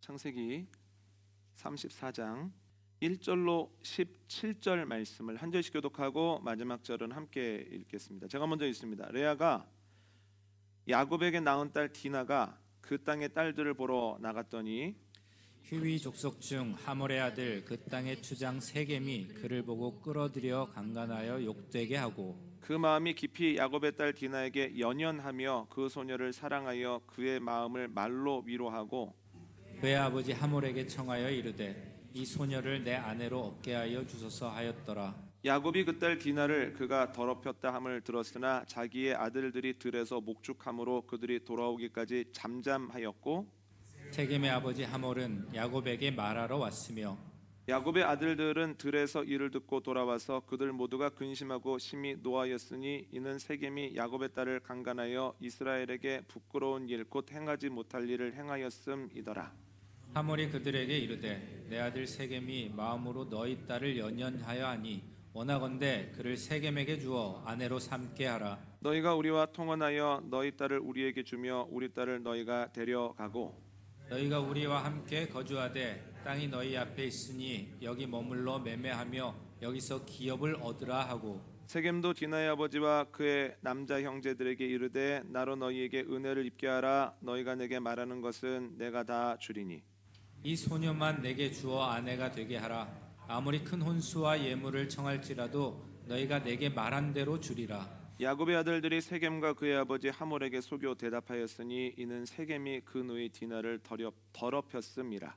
창세기 34장 1절로 17절 말씀을 한 절씩 교독하고 마지막 절은 함께 읽겠습니다. 제가 먼저 읽습니다. 레아가 야곱에게 낳은 딸 디나가 그 땅의 딸들을 보러 나갔더니 휴위 족속 중 하몰의 아들 그 땅의 추장 세겜이 그를 보고 끌어들여 강간하여 욕되게 하고 그 마음이 깊이 야곱의 딸 디나에게 연연하며 그 소녀를 사랑하여 그의 마음을 말로 위로하고 그의 아버지 하몰에게 청하여 이르되 이 소녀를 내 아내로 얻게 하여 주소서 하였더라. 야곱이 그 딸 디나를 그가 더럽혔다 함을 들었으나 자기의 아들들이 들에서 목축함으로 그들이 돌아오기까지 잠잠하였고 세겜의 아버지 하몰은 야곱에게 말하러 왔으며 야곱의 아들들은 들에서 이를 듣고 돌아와서 그들 모두가 근심하고 심히 노하였으니 이는 세겜이 야곱의 딸을 강간하여 이스라엘에게 부끄러운 일 곧 행하지 못할 일을 행하였음이더라. 하몰이 그들에게 이르되 내 아들 세겜이 마음으로 너희 딸을 연연하여 하니 원하건대 그를 세겜에게 주어 아내로 삼게 하라. 너희가 우리와 통언하여 너희 딸을 우리에게 주며 우리 딸을 너희가 데려가고 너희가 우리와 함께 거주하되 땅이 너희 앞에 있으니 여기 머물러 매매하며 여기서 기업을 얻으라 하고 세겜도 디나의 아버지와 그의 남자 형제들에게 이르되 나로 너희에게 은혜를 입게 하라. 너희가 내게 말하는 것은 내가 다 주리니 이 소녀만 내게 주어 아내가 되게 하라. 아무리 큰 혼수와 예물을 청할지라도 너희가 내게 말한 대로 주리라. 야곱의 아들들이 세겜과 그의 아버지 하몰에게 속여 대답하였으니 이는 세겜이 그 누이 디나를 더럽혔음이라.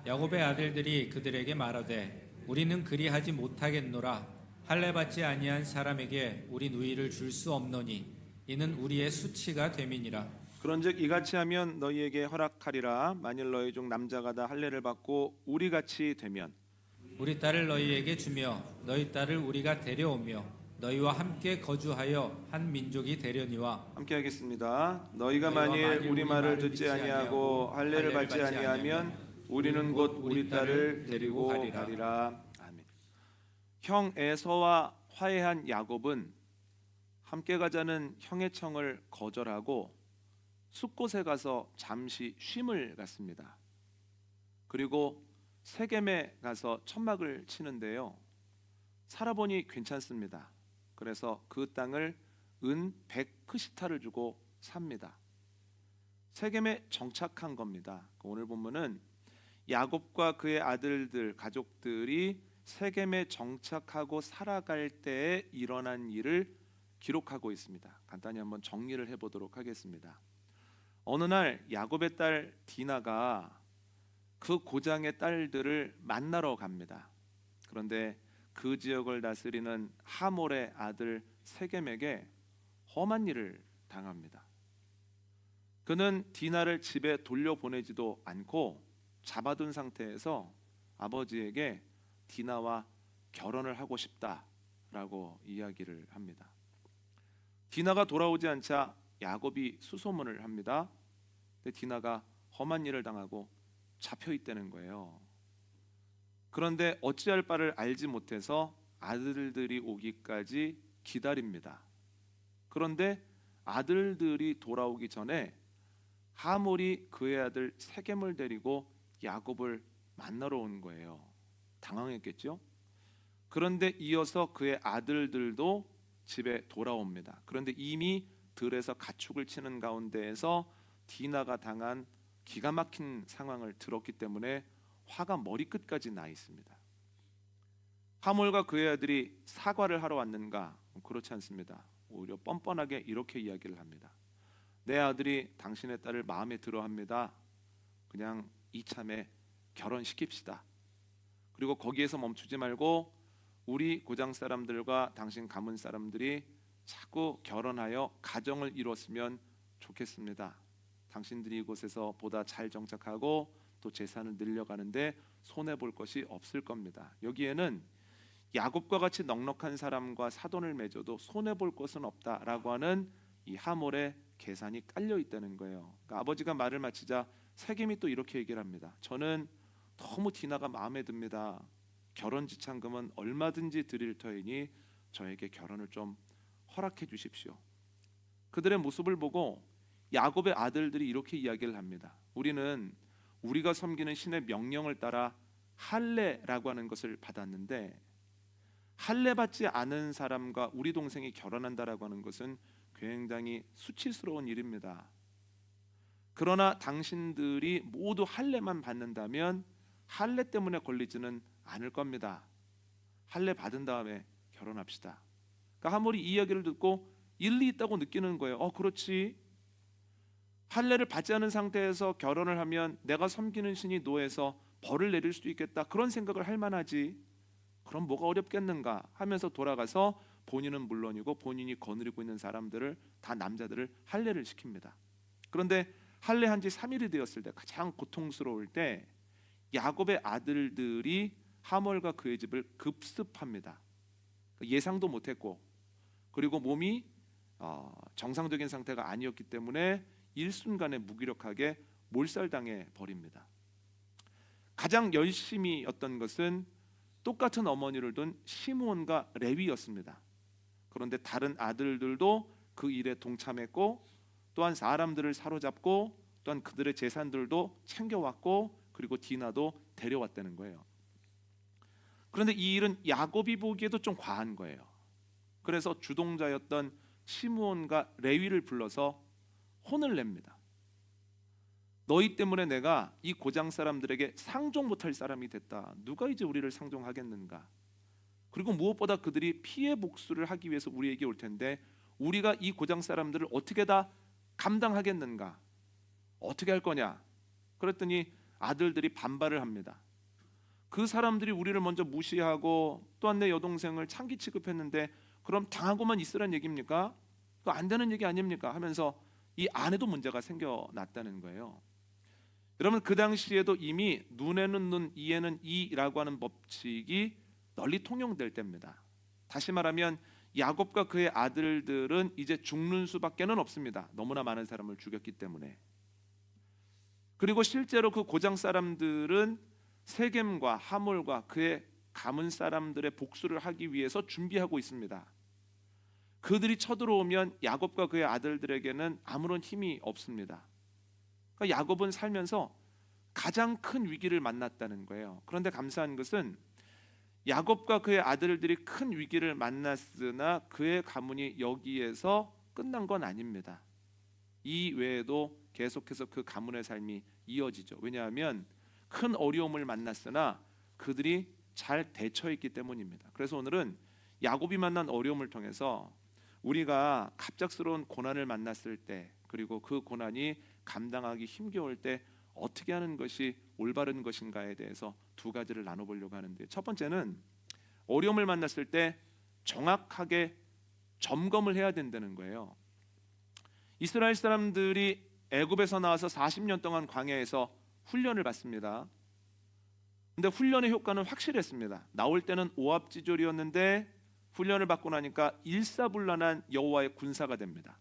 야곱의 아들들이 그들에게 말하되 우리는 그리하지 못하겠노라. 할례 받지 아니한 사람에게 우리 누이를 줄 수 없노니 이는 우리의 수치가 됨이니라. 그런즉 이같이 하면 너희에게 허락하리라. 만일 너희 중 남자가 다 할례를 받고 우리같이 되면 우리 딸을 너희에게 주며 너희 딸을 우리가 데려오며 너희와 함께 거주하여 한 민족이 되려니와. 함께 하겠습니다. 너희가 만일 우리 말을 듣지 아니하고 할례를 받지 아니하면 우리는 곧 우리 딸을 데리고 가리라. 아멘. 형 에서와 화해한 야곱은 함께 가자는 형의 청을 거절하고 숲곳에 가서 잠시 쉼을 갖습니다. 그리고 세겜에 가서 천막을 치는데요. 살아보니 괜찮습니다. 그래서 그 땅을 은 100크시타를 주고 삽니다. 세겜에 정착한 겁니다. 오늘 본문은 야곱과 그의 아들들, 가족들이 세겜에 정착하고 살아갈 때에 일어난 일을 기록하고 있습니다. 간단히 한번 정리를 해보도록 하겠습니다. 어느 날 야곱의 딸 디나가 그 고장의 딸들을 만나러 갑니다. 그런데 그 지역을 다스리는 하몰의 아들 세겜에게 험한 일을 당합니다. 그는 디나를 집에 돌려보내지도 않고 잡아둔 상태에서 아버지에게 디나와 결혼을 하고 싶다라고 이야기를 합니다. 디나가 돌아오지 않자 야곱이 수소문을 합니다. 근데 디나가 험한 일을 당하고 잡혀 있다는 거예요. 그런데 어찌할 바를 알지 못해서 아들들이 오기까지 기다립니다. 그런데 아들들이 돌아오기 전에 하몰이 그의 아들 세겜을 데리고 야곱을 만나러 온 거예요. 당황했겠죠? 그런데 이어서 그의 아들들도 집에 돌아옵니다. 그런데 이미 들에서 가축을 치는 가운데에서 디나가 당한 기가 막힌 상황을 들었기 때문에 화가 머리끝까지 나 있습니다. 하몰과 그의 아들이 사과를 하러 왔는가? 그렇지 않습니다. 오히려 뻔뻔하게 이렇게 이야기를 합니다. 내 아들이 당신의 딸을 마음에 들어합니다. 그냥 이참에 결혼시킵시다. 그리고 거기에서 멈추지 말고 우리 고장 사람들과 당신 가문 사람들이 자꾸 결혼하여 가정을 이뤘으면 좋겠습니다. 당신들이 이곳에서 보다 잘 정착하고 또 재산을 늘려가는데 손해볼 것이 없을 겁니다. 여기에는 야곱과 같이 넉넉한 사람과 사돈을 맺어도 손해볼 것은 없다라고 하는 이 하몰의 계산이 깔려 있다는 거예요. 그러니까 아버지가 말을 마치자 세겜이 또 이렇게 얘기를 합니다. 저는 너무 디나가 마음에 듭니다. 결혼 지참금은 얼마든지 드릴 터이니 저에게 결혼을 좀 허락해 주십시오. 그들의 모습을 보고 야곱의 아들들이 이렇게 이야기를 합니다. 우리는 우리가 섬기는 신의 명령을 따라 할례라고 하는 것을 받았는데, 할례 받지 않은 사람과 우리 동생이 결혼한다라고 하는 것은 굉장히 수치스러운 일입니다. 그러나 당신들이 모두 할례만 받는다면 할례 때문에 걸리지는 않을 겁니다. 할례 받은 다음에 결혼합시다. 그러니까 하몰이 이 이야기를 듣고 일리 있다고 느끼는 거예요. 그렇지. 할례를 받지 않은 상태에서 결혼을 하면 내가 섬기는 신이 노해서 벌을 내릴 수도 있겠다, 그런 생각을 할 만하지. 그럼 뭐가 어렵겠는가 하면서 돌아가서 본인은 물론이고 본인이 거느리고 있는 사람들을, 다 남자들을 할례를 시킵니다. 그런데 할례한 지 3일이 되었을 때, 가장 고통스러울 때 야곱의 아들들이 하몰과 그의 집을 급습합니다. 예상도 못했고, 그리고 몸이 정상적인 상태가 아니었기 때문에 일순간에 무기력하게 몰살당해 버립니다. 가장 열심히였던 것은 똑같은 어머니를 둔 시므온과 레위였습니다. 그런데 다른 아들들도 그 일에 동참했고, 또한 사람들을 사로잡고, 또한 그들의 재산들도 챙겨왔고, 그리고 디나도 데려왔다는 거예요. 그런데 이 일은 야곱이 보기에도 좀 과한 거예요. 그래서 주동자였던 시므온과 레위를 불러서 혼을 냅니다. 너희 때문에 내가 이 고장 사람들에게 상종 못할 사람이 됐다. 누가 이제 우리를 상종하겠는가? 그리고 무엇보다 그들이 피해 복수를 하기 위해서 우리에게 올 텐데 우리가 이 고장 사람들을 어떻게 다 감당하겠는가? 어떻게 할 거냐? 그랬더니 아들들이 반발을 합니다. 그 사람들이 우리를 먼저 무시하고 또한 내 여동생을 창기 취급했는데 그럼 당하고만 있으란 얘기입니까? 그거 안 되는 얘기 아닙니까? 하면서 이 안에도 문제가 생겨났다는 거예요. 여러분, 그 당시에도 이미 눈에는 눈, 이에는 이라고 하는 법칙이 널리 통용될 때입니다. 다시 말하면 야곱과 그의 아들들은 이제 죽는 수밖에는 없습니다. 너무나 많은 사람을 죽였기 때문에. 그리고 실제로 그 고장 사람들은 세겜과 하몰과 그의 가문 사람들의 복수를 하기 위해서 준비하고 있습니다. 그들이 쳐들어오면 야곱과 그의 아들들에게는 아무런 힘이 없습니다. 그러니까 야곱은 살면서 가장 큰 위기를 만났다는 거예요. 그런데 감사한 것은 야곱과 그의 아들들이 큰 위기를 만났으나 그의 가문이 여기에서 끝난 건 아닙니다. 이 외에도 계속해서 그 가문의 삶이 이어지죠. 왜냐하면 큰 어려움을 만났으나 그들이 잘 대처했기 때문입니다. 그래서 오늘은 야곱이 만난 어려움을 통해서 우리가 갑작스러운 고난을 만났을 때, 그리고 그 고난이 감당하기 힘겨울 때 어떻게 하는 것이 올바른 것인가에 대해서 두 가지를 나눠보려고 하는데, 첫 번째는 어려움을 만났을 때 정확하게 점검을 해야 된다는 거예요. 이스라엘 사람들이 애굽에서 나와서 40년 동안 광야에서 훈련을 받습니다. 근데 훈련의 효과는 확실했습니다. 나올 때는 오합지졸이었는데 훈련을 받고 나니까 일사불란한 여호와의 군사가 됩니다.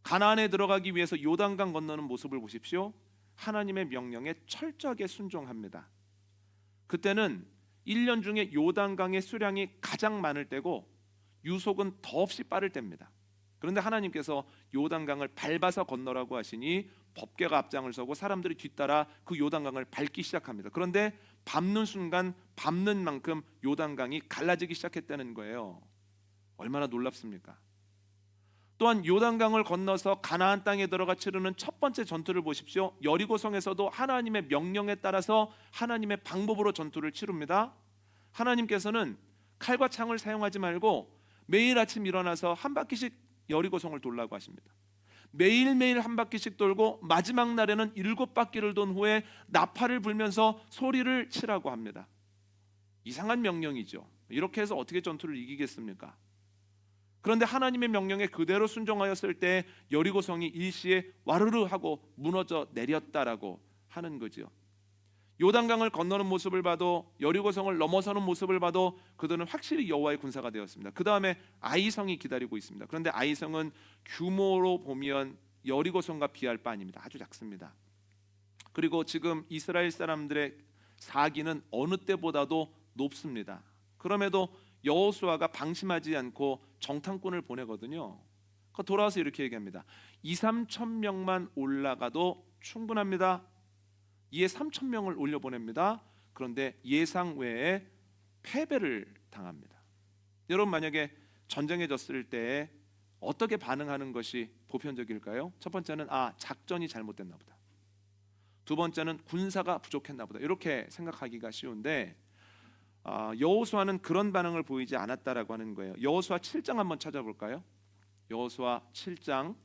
가나안에 들어가기 위해서 요단강 건너는 모습을 보십시오. 하나님의 명령에 철저하게 순종합니다. 그때는 1년 중에 요단강의 수량이 가장 많을 때고 유속은 더없이 빠를 때입니다. 그런데 하나님께서 요단강을 밟아서 건너라고 하시니 법궤가 앞장을 서고 사람들이 뒤따라 그 요단강을 밟기 시작합니다. 그런데 밟는 순간 밟는 만큼 요단강이 갈라지기 시작했다는 거예요. 얼마나 놀랍습니까? 또한 요단강을 건너서 가나안 땅에 들어가 치르는 첫 번째 전투를 보십시오. 여리고성에서도 하나님의 명령에 따라서 하나님의 방법으로 전투를 치릅니다. 하나님께서는 칼과 창을 사용하지 말고 매일 아침 일어나서 한 바퀴씩 여리고성을 돌라고 하십니다. 매일매일 한 바퀴씩 돌고 마지막 날에는 7바퀴를 돈 후에 나팔을 불면서 소리를 치라고 합니다. 이상한 명령이죠. 이렇게 해서 어떻게 전투를 이기겠습니까? 그런데 하나님의 명령에 그대로 순종하였을 때 여리고성이 일시에 와르르 하고 무너져 내렸다라고 하는 거죠. 요단강을 건너는 모습을 봐도, 여리고성을 넘어서는 모습을 봐도 그들은 확실히 여호와의 군사가 되었습니다. 그 다음에 아이성이 기다리고 있습니다. 그런데 아이성은 규모로 보면 여리고성과 비할 바 아닙니다. 아주 작습니다. 그리고 지금 이스라엘 사람들의 사기는 어느 때보다도 높습니다. 그럼에도 여호수아가 방심하지 않고 정탐꾼을 보내거든요. 돌아와서 이렇게 얘기합니다. 2-3천 명만 올라가도 충분합니다. 이에 3천 명을 올려보냅니다. 그런데 예상 외에 패배를 당합니다. 여러분 만약에 전쟁에 졌을 때 어떻게 반응하는 것이 보편적일까요? 첫 번째는 작전이 잘못됐나 보다. 두 번째는 군사가 부족했나 보다. 이렇게 생각하기가 쉬운데 여호수아는 그런 반응을 보이지 않았다라고 하는 거예요. 여호수아 7장 한번 찾아볼까요? 여호수아 7장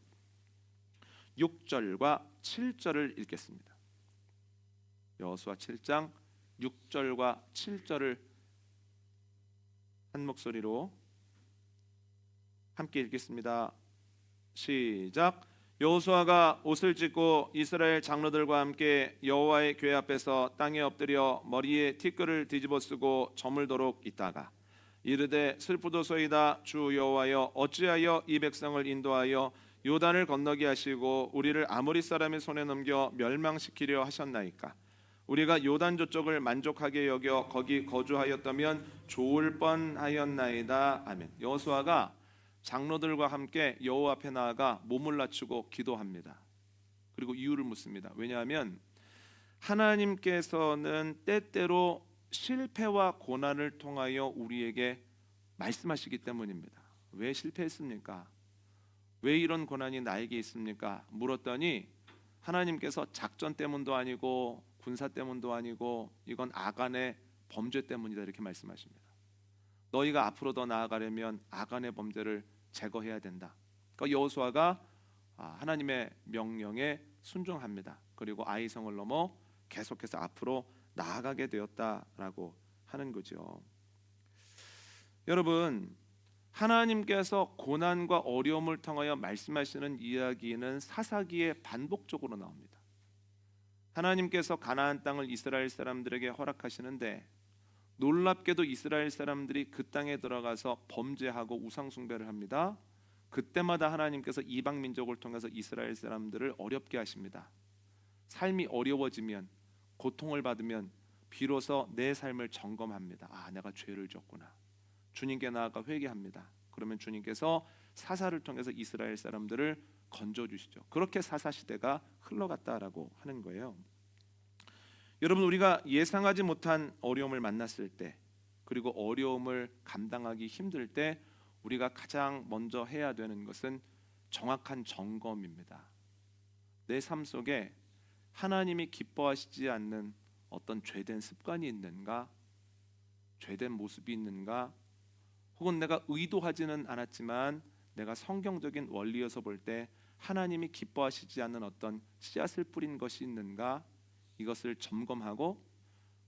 6절과 7절을 읽겠습니다. 여호수아 7장 6절과 7절을 한 목소리로 함께 읽겠습니다. 시작. 여호수아가 옷을 찢고 이스라엘 장로들과 함께 여호와의 궤 앞에서 땅에 엎드려 머리에 티끌을 뒤집어 쓰고 저물도록 있다가 이르되 슬프도소이다. 주 여호와여 어찌하여 이 백성을 인도하여 요단을 건너게 하시고 우리를 아모리 사람의 손에 넘겨 멸망시키려 하셨나이까. 우리가 요단 저쪽을 만족하게 여겨 거기 거주하였다면 좋을 뻔하였나이다. 아멘. 여호수아가 장로들과 함께 여호와 앞에 나아가 몸을 낮추고 기도합니다. 그리고 이유를 묻습니다. 왜냐하면 하나님께서는 때때로 실패와 고난을 통하여 우리에게 말씀하시기 때문입니다. 왜 실패했습니까? 왜 이런 고난이 나에게 있습니까? 물었더니 하나님께서 작전 때문도 아니고 군사 때문도 아니고 이건 아간의 범죄 때문이다 이렇게 말씀하십니다. 너희가 앞으로 더 나아가려면 아간의 범죄를 제거해야 된다. 그러니까 여호수아가 하나님의 명령에 순종합니다. 그리고 아이성을 넘어 계속해서 앞으로 나아가게 되었다라고 하는 거죠. 여러분, 하나님께서 고난과 어려움을 통하여 말씀하시는 이야기는 사사기에 반복적으로 나옵니다. 하나님께서 가나안 땅을 이스라엘 사람들에게 허락하시는데 놀랍게도 이스라엘 사람들이 그 땅에 들어가서 범죄하고 우상 숭배를 합니다. 그때마다 하나님께서 이방 민족을 통해서 이스라엘 사람들을 어렵게 하십니다. 삶이 어려워지면 고통을 받으면 비로소 내 삶을 점검합니다. 내가 죄를 졌구나. 주님께 나아가 회개합니다. 그러면 주님께서 사사를 통해서 이스라엘 사람들을 건져 주시죠. 그렇게 사사 시대가 흘러갔다라고 하는 거예요. 여러분, 우리가 예상하지 못한 어려움을 만났을 때, 그리고 어려움을 감당하기 힘들 때 우리가 가장 먼저 해야 되는 것은 정확한 점검입니다. 내 삶 속에 하나님이 기뻐하시지 않는 어떤 죄된 습관이 있는가, 죄된 모습이 있는가, 혹은 내가 의도하지는 않았지만 내가 성경적인 원리에서 볼 때 하나님이 기뻐하시지 않는 어떤 씨앗을 뿌린 것이 있는가, 이것을 점검하고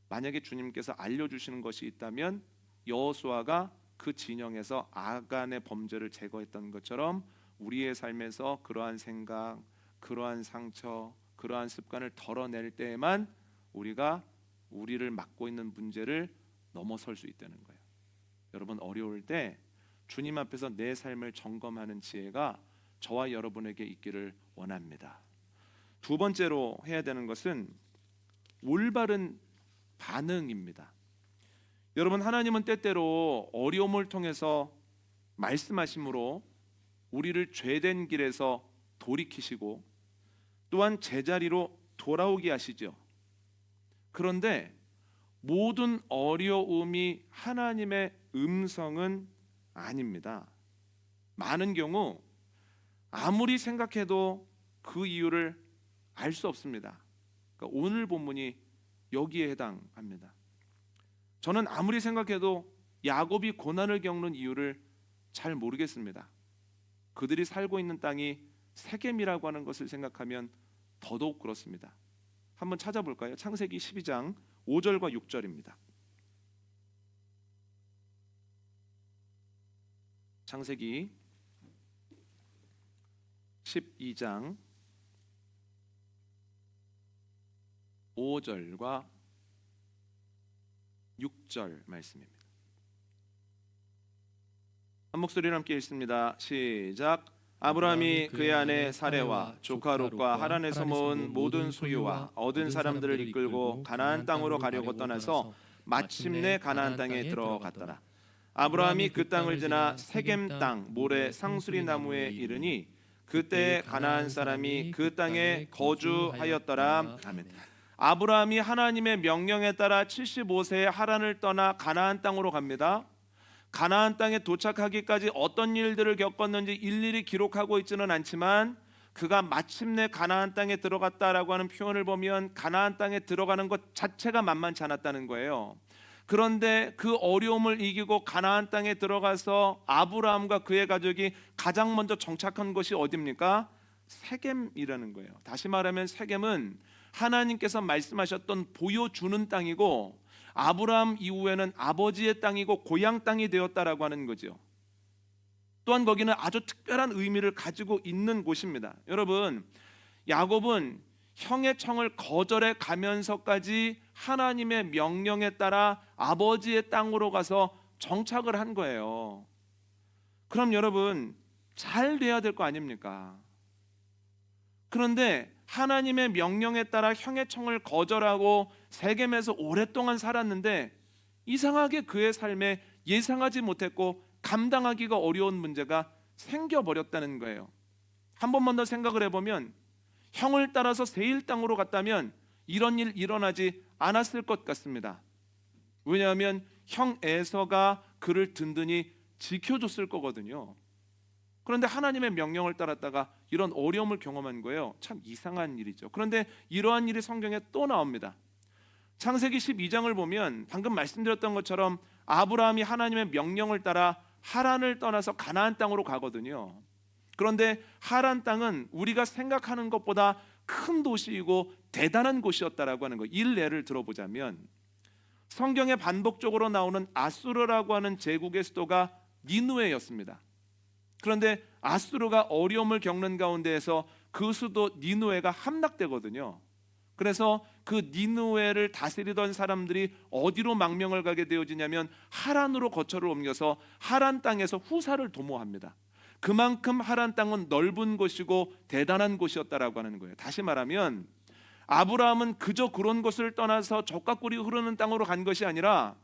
만약에 주님께서 알려주시는 것이 있다면 여호수아가 그 진영에서 아간의 범죄를 제거했던 것처럼 우리의 삶에서 그러한 생각, 그러한 상처, 그러한 습관을 덜어낼 때에만 우리가 우리를 맡고 있는 문제를 넘어설 수 있다는 거예요. 여러분, 어려울 때 주님 앞에서 내 삶을 점검하는 지혜가 저와 여러분에게 있기를 원합니다. 두 번째로 해야 되는 것은 올바른 반응입니다. 여러분, 하나님은 때때로 어려움을 통해서 말씀하심으로 우리를 죄된 길에서 돌이키시고 또한 제자리로 돌아오게 하시죠. 그런데 모든 어려움이 하나님의 음성은 아닙니다. 많은 경우 아무리 생각해도 그 이유를 알 수 없습니다. 그러니까 오늘 본문이 여기에 해당합니다. 저는 아무리 생각해도 야곱이 고난을 겪는 이유를 잘 모르겠습니다. 그들이 살고 있는 땅이 세겜이라고 하는 것을 생각하면 더더욱 그렇습니다. 한번 찾아볼까요? 창세기 12장 5절과 6절입니다. 창세기 12장 5절과 6절 말씀입니다. 한 목소리로 함께 읽습니다. 시작. 아브라함이 그의 아내 사레와 조카 롯과 하란에서 모은 모든 소유와 얻은 사람들을 이끌고 가나안 땅으로 가려고 떠나서 마침내 가나안 땅에 들어갔더라. 아브라함이 그 땅을 지나 세겜 땅 모래 상수리 나무에 이르니 그때 가나안 사람이 그 땅에 거주하였더라. 아멘. 아브라함이 하나님의 명령에 따라 75세에 하란을 떠나 가나안 땅으로 갑니다. 가나안 땅에 도착하기까지 어떤 일들을 겪었는지 일일이 기록하고 있지는 않지만 그가 마침내 가나안 땅에 들어갔다라고 하는 표현을 보면 가나안 땅에 들어가는 것 자체가 만만치 않았다는 거예요. 그런데 그 어려움을 이기고 가나안 땅에 들어가서 아브라함과 그의 가족이 가장 먼저 정착한 곳이 어디입니까? 세겜이라는 거예요. 다시 말하면 세겜은 하나님께서 말씀하셨던 보여주는 땅이고 아브라함 이후에는 아버지의 땅이고 고향 땅이 되었다라고 하는 거죠. 또한 거기는 아주 특별한 의미를 가지고 있는 곳입니다. 여러분, 야곱은 형의 청을 거절해 가면서까지 하나님의 명령에 따라 아버지의 땅으로 가서 정착을 한 거예요. 그럼 여러분, 잘 돼야 될 거 아닙니까? 그런데 하나님의 명령에 따라 형의 청을 거절하고 세겜에서 오랫동안 살았는데 이상하게 그의 삶에 예상하지 못했고 감당하기가 어려운 문제가 생겨버렸다는 거예요. 한 번만 더 생각을 해보면 형을 따라서 세일 땅으로 갔다면 이런 일 일어나지 않았을 것 같습니다. 왜냐하면 형 에서가 그를 든든히 지켜줬을 거거든요. 그런데 하나님의 명령을 따랐다가 이런 어려움을 경험한 거예요. 참 이상한 일이죠. 그런데 이러한 일이 성경에 또 나옵니다. 창세기 12장을 보면 방금 말씀드렸던 것처럼 아브라함이 하나님의 명령을 따라 하란을 떠나서 가나안 땅으로 가거든요. 그런데 하란 땅은 우리가 생각하는 것보다 큰 도시이고 대단한 곳이었다라고 하는 거예요. 일례를 들어보자면 성경에 반복적으로 나오는 아수르라고 하는 제국의 수도가 니누에였습니다. 그런데 아수르가 어려움을 겪는 가운데에서 그 수도 니누에가 함락되거든요. 그래서 그 니누에를 다스리던 사람들이 어디로 망명을 가게 되어지냐면 하란으로 거처를 옮겨서 하란 땅에서 후사를 도모합니다. 그만큼 하란 땅은 넓은 곳이고 대단한 곳이었다라고 하는 거예요. 다시 말하면 아브라함은 그저 그런 곳을 떠나서 적과 꿀이 흐르는 땅으로 간 것이 아니라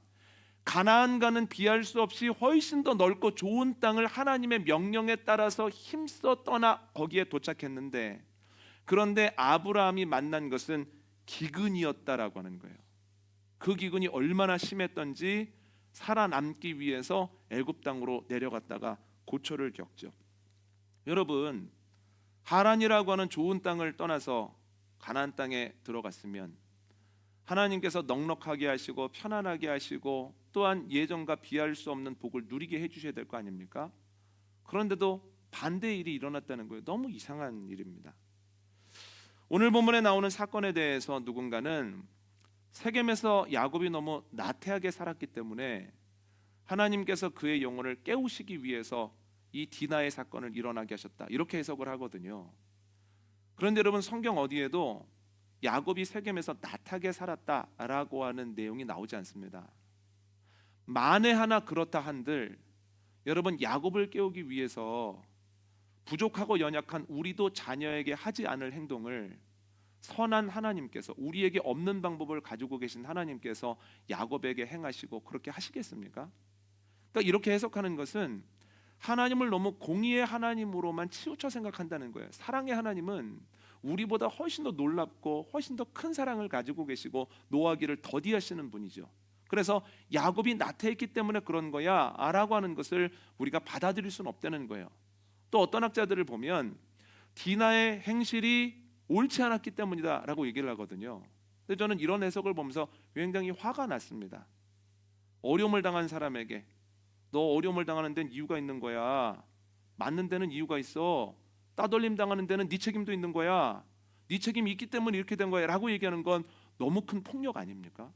가나안과는 비할 수 없이 훨씬 더 넓고 좋은 땅을 하나님의 명령에 따라서 힘써 떠나 거기에 도착했는데, 그런데 아브라함이 만난 것은 기근이었다라고 하는 거예요. 그 기근이 얼마나 심했던지 살아남기 위해서 애굽 땅으로 내려갔다가 고초를 겪죠. 여러분, 하란이라고 하는 좋은 땅을 떠나서 가나안 땅에 들어갔으면 하나님께서 넉넉하게 하시고 편안하게 하시고 또한 예전과 비할 수 없는 복을 누리게 해주셔야 될 거 아닙니까? 그런데도 반대의 일이 일어났다는 거예요. 너무 이상한 일입니다. 오늘 본문에 나오는 사건에 대해서 누군가는 세겜에서 야곱이 너무 나태하게 살았기 때문에 하나님께서 그의 영혼을 깨우시기 위해서 이 디나의 사건을 일어나게 하셨다, 이렇게 해석을 하거든요. 그런데 여러분, 성경 어디에도 야곱이 세겜에서 나태하게 살았다라고 하는 내용이 나오지 않습니다. 만에 하나 그렇다 한들 여러분, 야곱을 깨우기 위해서 부족하고 연약한 우리도 자녀에게 하지 않을 행동을 선한 하나님께서, 우리에게 없는 방법을 가지고 계신 하나님께서 야곱에게 행하시고 그렇게 하시겠습니까? 그러니까 이렇게 해석하는 것은 하나님을 너무 공의의 하나님으로만 치우쳐 생각한다는 거예요. 사랑의 하나님은 우리보다 훨씬 더 놀랍고 훨씬 더 큰 사랑을 가지고 계시고 노하기를 더디하시는 분이죠. 그래서 야곱이 나태했기 때문에 그런 거야 라고 하는 것을 우리가 받아들일 수는 없다는 거예요. 또 어떤 학자들을 보면 디나의 행실이 옳지 않았기 때문이다 라고 얘기를 하거든요. 근데 저는 이런 해석을 보면서 굉장히 화가 났습니다. 어려움을 당한 사람에게 너 어려움을 당하는 데는 이유가 있는 거야, 맞는 데는 이유가 있어, 따돌림 당하는 데는 네 책임도 있는 거야, 네 책임이 있기 때문에 이렇게 된 거야 라고 얘기하는 건 너무 큰 폭력 아닙니까?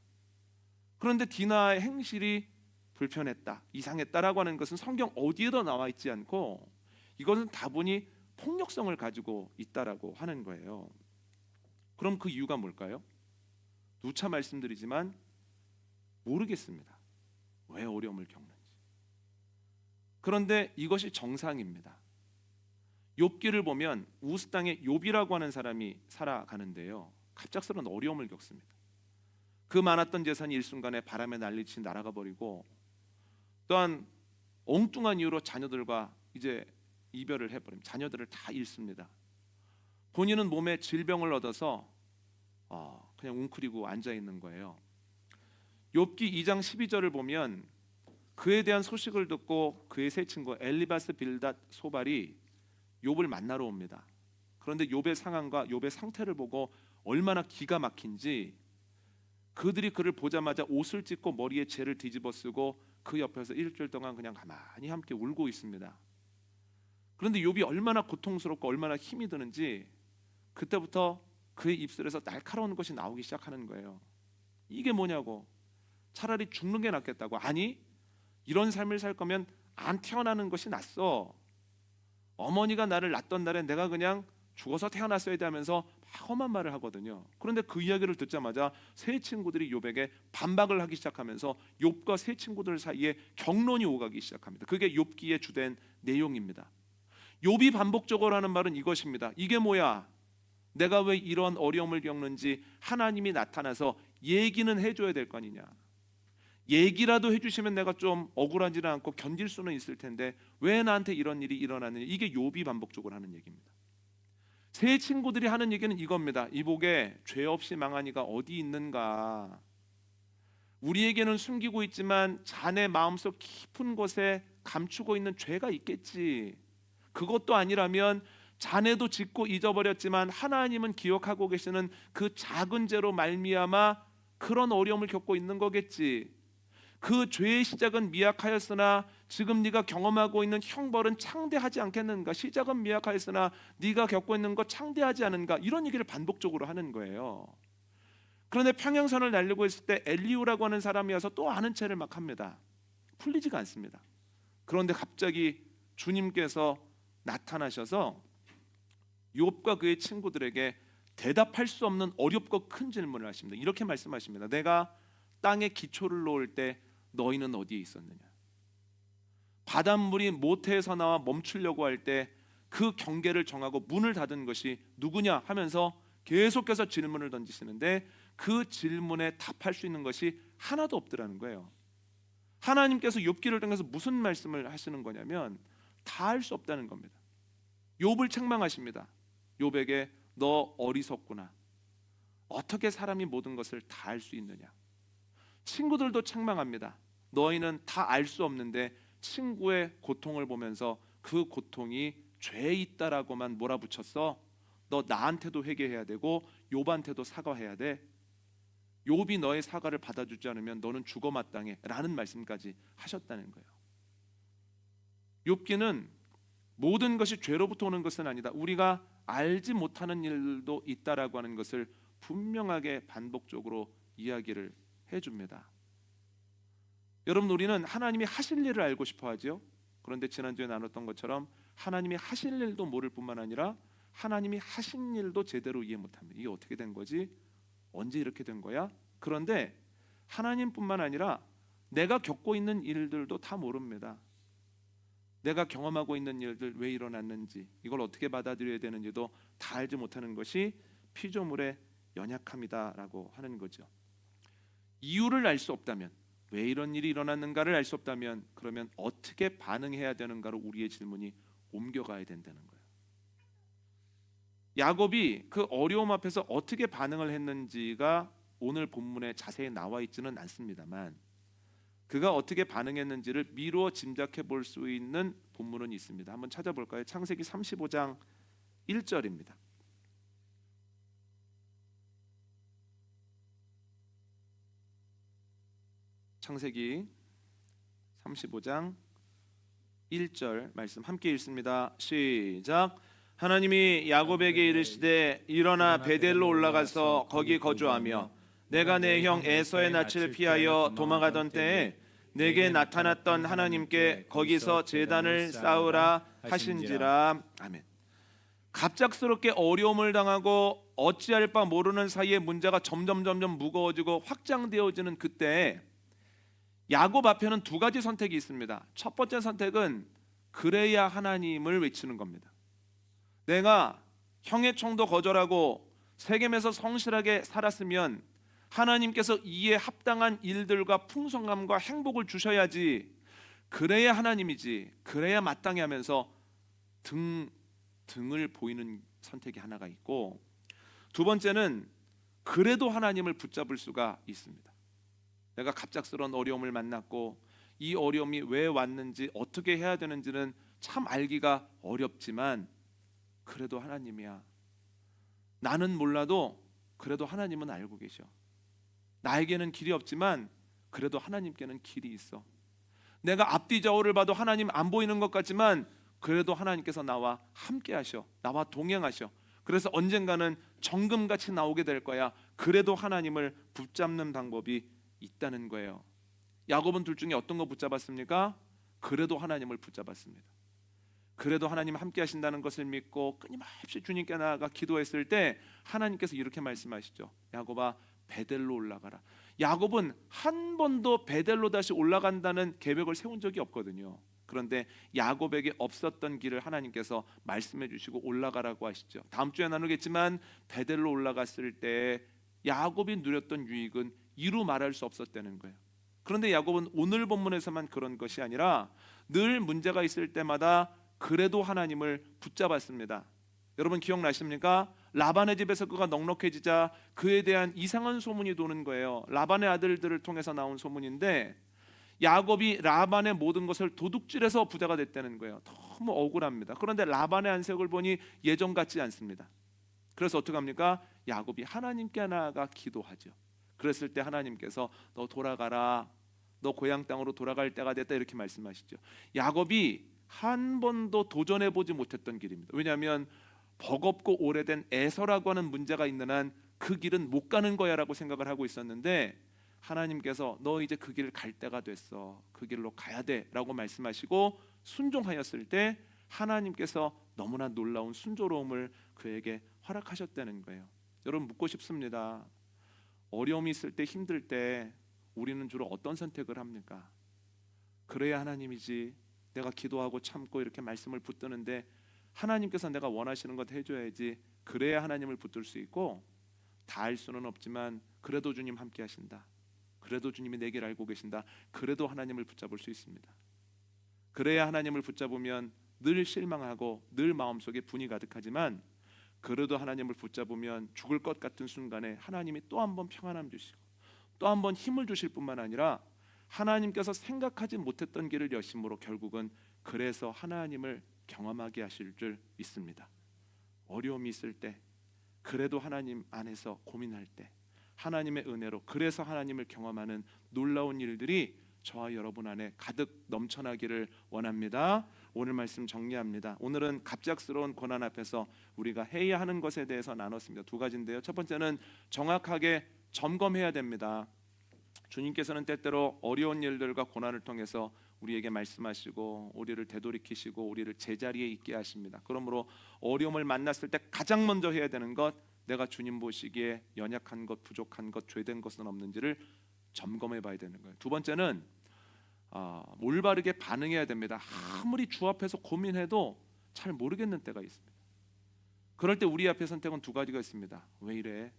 그런데 디나의 행실이 불편했다, 이상했다라고 하는 것은 성경 어디에도 나와 있지 않고 이것은 다분히 폭력성을 가지고 있다라고 하는 거예요. 그럼 그 이유가 뭘까요? 누차 말씀드리지만 모르겠습니다. 왜 어려움을 겪는지. 그런데 이것이 정상입니다. 욥기를 보면 우스 땅에 욥이라고 하는 사람이 살아가는데요, 갑작스러운 어려움을 겪습니다. 그 많았던 재산이 일순간에 바람에 날리치 날아가 버리고, 또한 엉뚱한 이유로 자녀들과 이제 이별을 해버립니다. 자녀들을 다 잃습니다. 본인은 몸에 질병을 얻어서 그냥 웅크리고 앉아 있는 거예요. 욥기 2장 12절을 보면 그에 대한 소식을 듣고 그의 세 친구 엘리바스, 빌닷, 소발이 욥을 만나러 옵니다. 그런데 욥의 상황과 욥의 상태를 보고 얼마나 기가 막힌지 그들이 그를 보자마자 옷을 찢고 머리에 재를 뒤집어 쓰고 그 옆에서 일주일 동안 그냥 가만히 함께 울고 있습니다. 그런데 욥이 얼마나 고통스럽고 얼마나 힘이 드는지 그때부터 그의 입술에서 날카로운 것이 나오기 시작하는 거예요. 이게 뭐냐고. 차라리 죽는 게 낫겠다고. 아니, 이런 삶을 살 거면 안 태어나는 것이 낫어. 어머니가 나를 낳던 날에 내가 그냥 죽어서 태어났어야 돼 하면서 막 험한 말을 하거든요. 그런데 그 이야기를 듣자마자 세 친구들이 욥에게 반박을 하기 시작하면서 욥과 세 친구들 사이에 격론이 오가기 시작합니다. 그게 욥기의 주된 내용입니다. 욥이 반복적으로 하는 말은 이것입니다. 이게 뭐야? 내가 왜 이런 어려움을 겪는지 하나님이 나타나서 얘기는 해줘야 될 거 아니냐. 얘기라도 해주시면 내가 좀 억울하지는 않고 견딜 수는 있을 텐데 왜 나한테 이런 일이 일어나느냐. 이게 욥이 반복적으로 하는 얘기입니다. 세 친구들이 하는 얘기는 이겁니다. 이복에 죄 없이 망한 이가 어디 있는가. 우리에게는 숨기고 있지만 자네 마음속 깊은 곳에 감추고 있는 죄가 있겠지. 그것도 아니라면 자네도 짓고 잊어버렸지만 하나님은 기억하고 계시는 그 작은 죄로 말미암아 그런 어려움을 겪고 있는 거겠지. 그 죄의 시작은 미약하였으나 지금 네가 경험하고 있는 형벌은 창대하지 않겠는가. 시작은 미약하였으나 네가 겪고 있는 것 창대하지 않은가. 이런 얘기를 반복적으로 하는 거예요. 그런데 평행선을 날리고 있을 때 엘리후라고 하는 사람이 와서 또 아는 체를 막 합니다. 풀리지가 않습니다. 그런데 갑자기 주님께서 나타나셔서 욥과 그의 친구들에게 대답할 수 없는 어렵고 큰 질문을 하십니다. 이렇게 말씀하십니다. 내가 땅에 기초를 놓을 때 너희는 어디에 있었느냐? 바닷물이 모태에서 나와 멈추려고 할 때 그 경계를 정하고 문을 닫은 것이 누구냐 하면서 계속해서 질문을 던지시는데 그 질문에 답할 수 있는 것이 하나도 없더라는 거예요. 하나님께서 욥기를 통해서 무슨 말씀을 하시는 거냐면 다 할 수 없다는 겁니다. 욥을 책망하십니다. 욥에게 너 어리석구나. 어떻게 사람이 모든 것을 다 알 수 있느냐. 친구들도 책망합니다. 너희는 다 알 수 없는데 친구의 고통을 보면서 그 고통이 죄에 있다라고만 몰아붙였어. 너 나한테도 회개해야 되고 욥한테도 사과해야 돼. 욥이 너의 사과를 받아주지 않으면 너는 죽어 마땅해 라는 말씀까지 하셨다는 거예요. 욥기는 모든 것이 죄로부터 오는 것은 아니다. 우리가 알지 못하는 일도 있다라고 하는 것을 분명하게 반복적으로 이야기를 해줍니다. 여러분, 우리는 하나님이 하실 일을 알고 싶어 하죠. 그런데 지난주에 나눴던 것처럼 하나님이 하실 일도 모를 뿐만 아니라 하나님이 하신 일도 제대로 이해 못합니다. 이게 어떻게 된 거지? 언제 이렇게 된 거야? 그런데 하나님뿐만 아니라 내가 겪고 있는 일들도 다 모릅니다. 내가 경험하고 있는 일들 왜 일어났는지, 이걸 어떻게 받아들여야 되는지도 다 알지 못하는 것이 피조물의 연약함이다라고 하는 거죠. 이유를 알 수 없다면, 왜 이런 일이 일어났는가를 알 수 없다면 그러면 어떻게 반응해야 되는가로 우리의 질문이 옮겨가야 된다는 거예요. 야곱이 그 어려움 앞에서 어떻게 반응을 했는지가 오늘 본문에 자세히 나와 있지는 않습니다만 그가 어떻게 반응했는지를 미루어 짐작해 볼 수 있는 본문은 있습니다. 한번 찾아볼까요? 창세기 35장 1절입니다. 창세기 35장 1절 말씀 함께 읽습니다. 시작. 하나님이 야곱에게 이르시되 일어나 베델로 올라가서 거기 거주하며 내가 내 형 에서의 낯을 피하여 도망가던 때에 내게 나타났던 하나님께 거기서 제단을 쌓으라 하신지라. 아멘. 갑작스럽게 어려움을 당하고 어찌할 바 모르는 사이에 문제가 점점 무거워지고 확장되어지는 그때 야곱 앞에는 두 가지 선택이 있습니다. 첫 번째 선택은 그래야 하나님을 외치는 겁니다. 내가 형의 총도 거절하고 세겜에서 성실하게 살았으면 하나님께서 이에 합당한 일들과 풍성함과 행복을 주셔야지, 그래야 하나님이지, 그래야 마땅히 하면서 등을 보이는 선택이 하나가 있고, 두 번째는 그래도 하나님을 붙잡을 수가 있습니다. 내가 갑작스러운 어려움을 만났고 이 어려움이 왜 왔는지 어떻게 해야 되는지는 참 알기가 어렵지만 그래도 하나님이야. 나는 몰라도 그래도 하나님은 알고 계셔. 나에게는 길이 없지만 그래도 하나님께는 길이 있어. 내가 앞뒤 좌우를 봐도 하나님 안 보이는 것 같지만 그래도 하나님께서 나와 함께 하셔. 나와 동행하셔. 그래서 언젠가는 정금같이 나오게 될 거야. 그래도 하나님을 붙잡는 방법이 있다는 거예요. 야곱은 둘 중에 어떤 거 붙잡았습니까? 그래도 하나님을 붙잡았습니다. 그래도 하나님 함께 하신다는 것을 믿고 끊임없이 주님께 나아가 기도했을 때 하나님께서 이렇게 말씀하시죠. 야곱아, 베델로 올라가라. 야곱은 한 번도 베델로 다시 올라간다는 계획을 세운 적이 없거든요. 그런데 야곱에게 없었던 길을 하나님께서 말씀해 주시고 올라가라고 하시죠. 다음 주에 나누겠지만 베델로 올라갔을 때 야곱이 누렸던 유익은 이루 말할 수 없었다는 거예요. 그런데 야곱은 오늘 본문에서만 그런 것이 아니라 늘 문제가 있을 때마다 그래도 하나님을 붙잡았습니다. 여러분 기억나십니까? 라반의 집에서 그가 넉넉해지자 그에 대한 이상한 소문이 도는 거예요. 라반의 아들들을 통해서 나온 소문인데 야곱이 라반의 모든 것을 도둑질해서 부자가 됐다는 거예요. 너무 억울합니다. 그런데 라반의 안색을 보니 예전 같지 않습니다. 그래서 어떻게 합니까? 야곱이 하나님께 나아가 기도하죠. 그랬을 때 하나님께서 너 돌아가라. 너 고향 땅으로 돌아갈 때가 됐다 이렇게 말씀하시죠. 야곱이 한 번도 도전해 보지 못했던 길입니다. 왜냐하면 버겁고 오래된 에서라고 하는 문제가 있는 한 그 길은 못 가는 거야라고 생각을 하고 있었는데 하나님께서 너 이제 그 길을 갈 때가 됐어. 그 길로 가야 돼라고 말씀하시고 순종하였을 때 하나님께서 너무나 놀라운 순조로움을 그에게 허락하셨다는 거예요. 여러분 묻고 싶습니다. 어려움이 있을 때 힘들 때 우리는 주로 어떤 선택을 합니까? 그래야 하나님이지. 내가 기도하고 참고 이렇게 말씀을 붙드는데 하나님께서 내가 원하시는 것 해줘야지. 그래야 하나님을 붙들 수 있고 다 할 수는 없지만 그래도 주님 함께 하신다. 그래도 주님이 내 길 알고 계신다. 그래도 하나님을 붙잡을 수 있습니다. 그래야 하나님을 붙잡으면 늘 실망하고 늘 마음속에 분이 가득하지만 그래도 하나님을 붙잡으면 죽을 것 같은 순간에 하나님이 또 한 번 평안함 주시고 또 한 번 힘을 주실 뿐만 아니라 하나님께서 생각하지 못했던 길을 여심으로 결국은 그래서 하나님을 경험하게 하실 줄 믿습니다. 어려움이 있을 때 그래도 하나님 안에서 고민할 때 하나님의 은혜로 그래서 하나님을 경험하는 놀라운 일들이 저와 여러분 안에 가득 넘쳐나기를 원합니다. 오늘 말씀 정리합니다. 오늘은 갑작스러운 고난 앞에서 우리가 해야 하는 것에 대해서 나눴습니다. 두 가지인데요. 첫 번째는 정확하게 점검해야 됩니다. 주님께서는 때때로 어려운 일들과 고난을 통해서 우리에게 말씀하시고 우리를 되돌이키시고 우리를 제자리에 있게 하십니다. 그러므로 어려움을 만났을 때 가장 먼저 해야 되는 것, 내가 주님 보시기에 연약한 것, 부족한 것, 죄된 것은 없는지를 점검해 봐야 되는 거예요. 두 번째는 올바르게 반응해야 됩니다. 아무리 주 앞에서 고민해도 잘 모르겠는 때가 있습니다. 그럴 때 우리 앞에 선택은 두 가지가 있습니다. 왜 이래?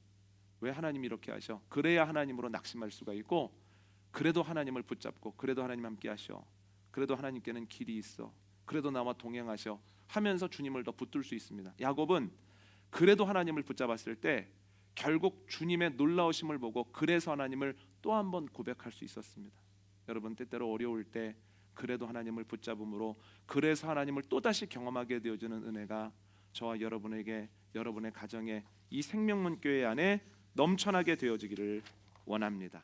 왜 하나님이 이렇게 하셔? 그래야 하나님으로 낙심할 수가 있고 그래도 하나님을 붙잡고 그래도 하나님 함께 하셔. 그래도 하나님께는 길이 있어. 그래도 나와 동행하셔 하면서 주님을 더 붙들 수 있습니다. 야곱은 그래도 하나님을 붙잡았을 때 결국 주님의 놀라우심을 보고 그래서 하나님을 또 한 번 고백할 수 있었습니다. 여러분 때때로 어려울 때 그래도 하나님을 붙잡음으로 그래서 하나님을 또다시 경험하게 되어지는 은혜가 저와 여러분에게 여러분의 가정에 이 생명문 교회 안에 넘쳐나게 되어지기를 원합니다.